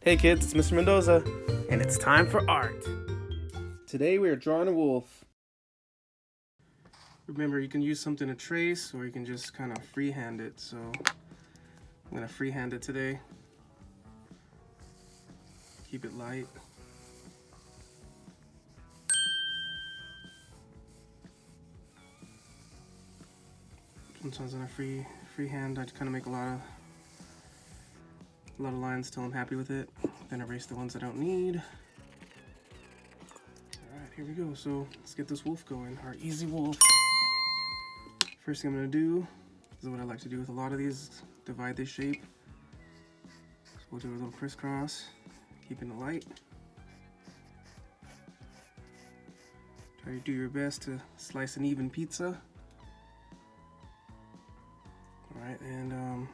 Hey kids, it's Mr. Mendoza, and it's time for art. Today we are drawing a wolf. Remember, you can use something to trace, or you can just kind of freehand it. So I'm gonna freehand it today. Keep it light. Sometimes when I freehand, I kind of make a lot of lines till I'm happy with it. Then erase the ones I don't need. All right, here we go. So let's get this wolf going. Our easy wolf. First thing I'm gonna do is what I like to do with a lot of these: divide this shape. So we'll do a little crisscross, keeping it light. Try to do your best to slice an even pizza. All right, and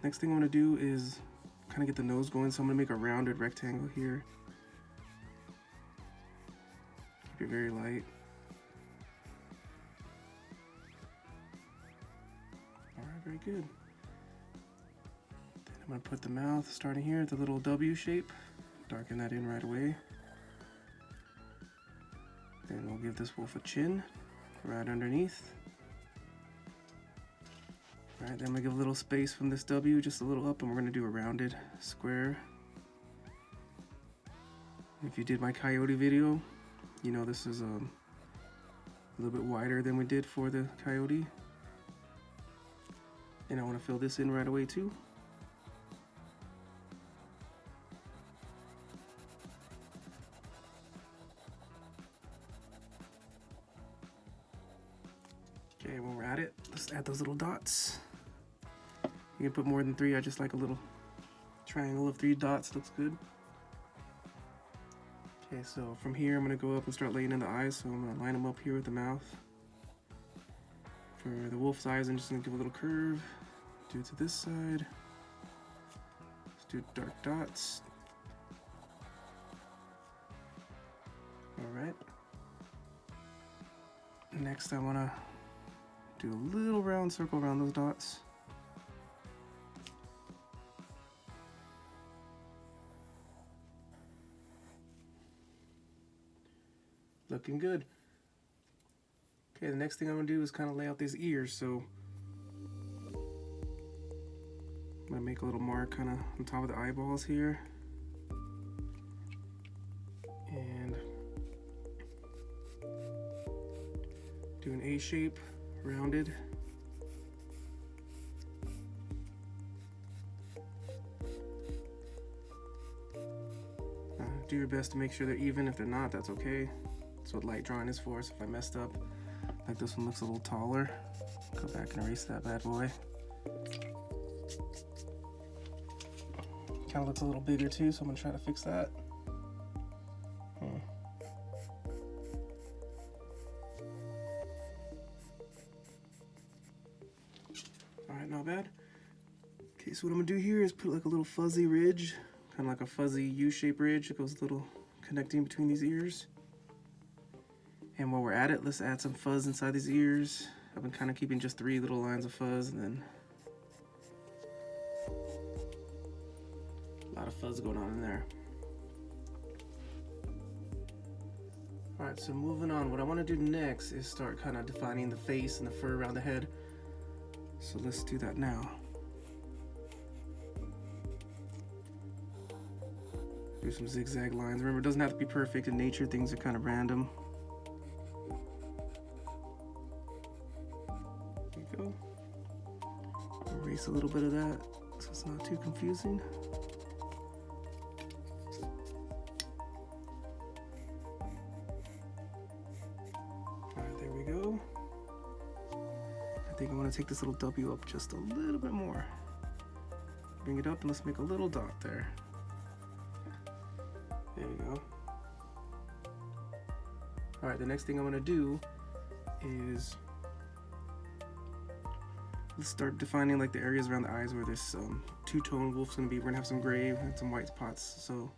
next thing I'm gonna do is kind of get the nose going. So I'm gonna make a rounded rectangle here. Keep it very light. All right, very good. Then I'm gonna put the mouth starting here at the little W shape. Darken that in right away. Then we'll give this wolf a chin right underneath. All right, then I'm gonna give a little space from this W, just a little up, and we're gonna do a rounded square. If you did my coyote video, you know this is a little bit wider than we did for the coyote. And I want to fill this in right away too. Okay, when we're at it, let's add those little dots. You can put more than 3. I just like a little triangle of 3 dots, looks good. Okay, so from here I'm gonna go up and start laying in the eyes. So I'm gonna line them up here with the mouth. For the wolf's eyes, I'm just gonna give a little curve. Do it to this side. Let's do dark dots. All right. Next I wanna do a little round circle around those dots. Looking good. Okay, the next thing I'm gonna do is kind of lay out these ears. So I'm gonna make a little mark kind of on top of the eyeballs here. And do an A shape, rounded. Do your best to make sure they're even. If they're not, that's okay. That's what light drawing is for. So if I messed up, like this one looks a little taller, go back and erase that bad boy. Kind of looks a little bigger too, so I'm gonna try to fix that. All right, not bad. Okay, so what I'm gonna do here is put like a little fuzzy ridge, kind of like a fuzzy U-shaped ridge. It goes a little connecting between these ears. And while we're at it, let's add some fuzz inside these ears. I've been kind of keeping just 3 little lines of fuzz, and then a lot of fuzz going on in there. All right, so moving on, what I want to do next is start kind of defining the face and the fur around the head. So let's do that now. Do some zigzag lines. Remember, it doesn't have to be perfect. In nature, things are kind of random. There you go. Erase a little bit of that so it's not too confusing. All right, there we go. I think I want to take this little W up just a little bit more. Bring it up and let's make a little dot there. There we go. All right, the next thing I'm gonna do is let's start defining like the areas around the eyes where this two-tone wolf's gonna be. We're gonna have some gray and some white spots. So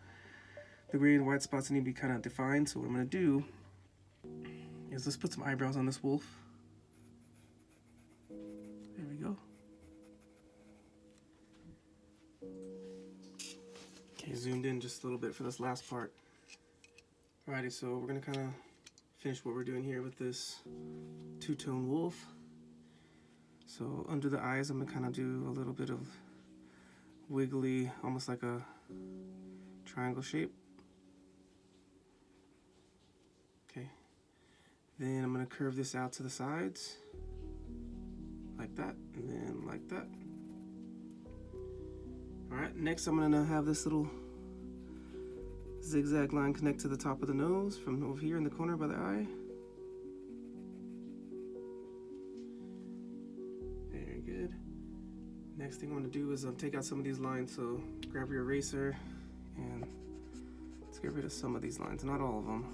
the gray and white spots need to be kind of defined. So what I'm gonna do is let's put some eyebrows on this wolf. There we go. Okay, zoomed in just a little bit for this last part. Alrighty, so we're gonna kind of finish what we're doing here with this two-tone wolf. So under the eyes, I'm gonna kind of do a little bit of wiggly, almost like a triangle shape. Okay, then I'm gonna curve this out to the sides, like that, and then like that. Alright, next I'm gonna have this little zigzag line connect to the top of the nose from over here in the corner by the eye. Very good. Next thing I'm going to do is take out some of these lines, so grab your eraser and let's get rid of some of these lines, not all of them.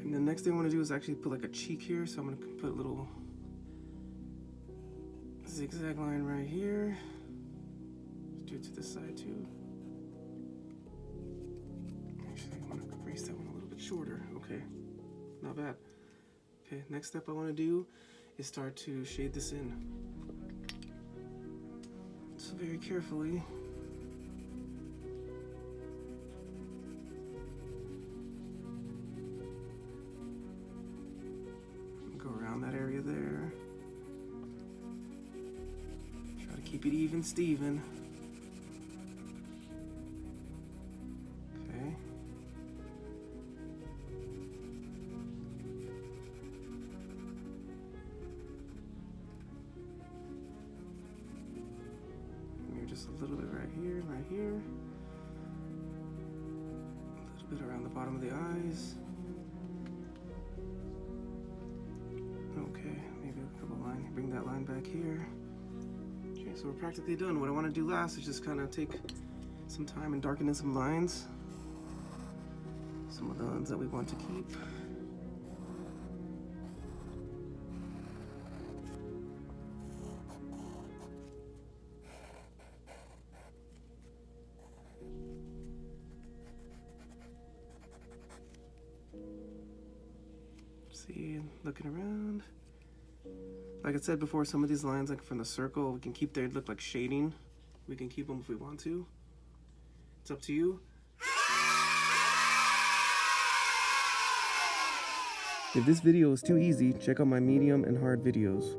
And the next thing I want to do is actually put like a cheek here, so I'm going to put a little zigzag line right here. Let's do it to this side too. Actually, I want to erase that one a little bit shorter. Okay, not bad. Okay, next step I want to do is start to shade this in. So very carefully. That area there. Try to keep it even, Steven. Okay. Maybe just a little bit right here, right here. A little bit around the bottom of the eyes. Okay, maybe a couple lines. Bring that line back here. Okay, so we're practically done. What I want to do last is just kind of take some time and darken in some lines. Some of the ones that we want to keep. See, looking around. Like I said before, some of these lines, like from the circle, we can keep they look like shading. We can keep them if we want to. It's up to you. If this video is too easy, check out my medium and hard videos.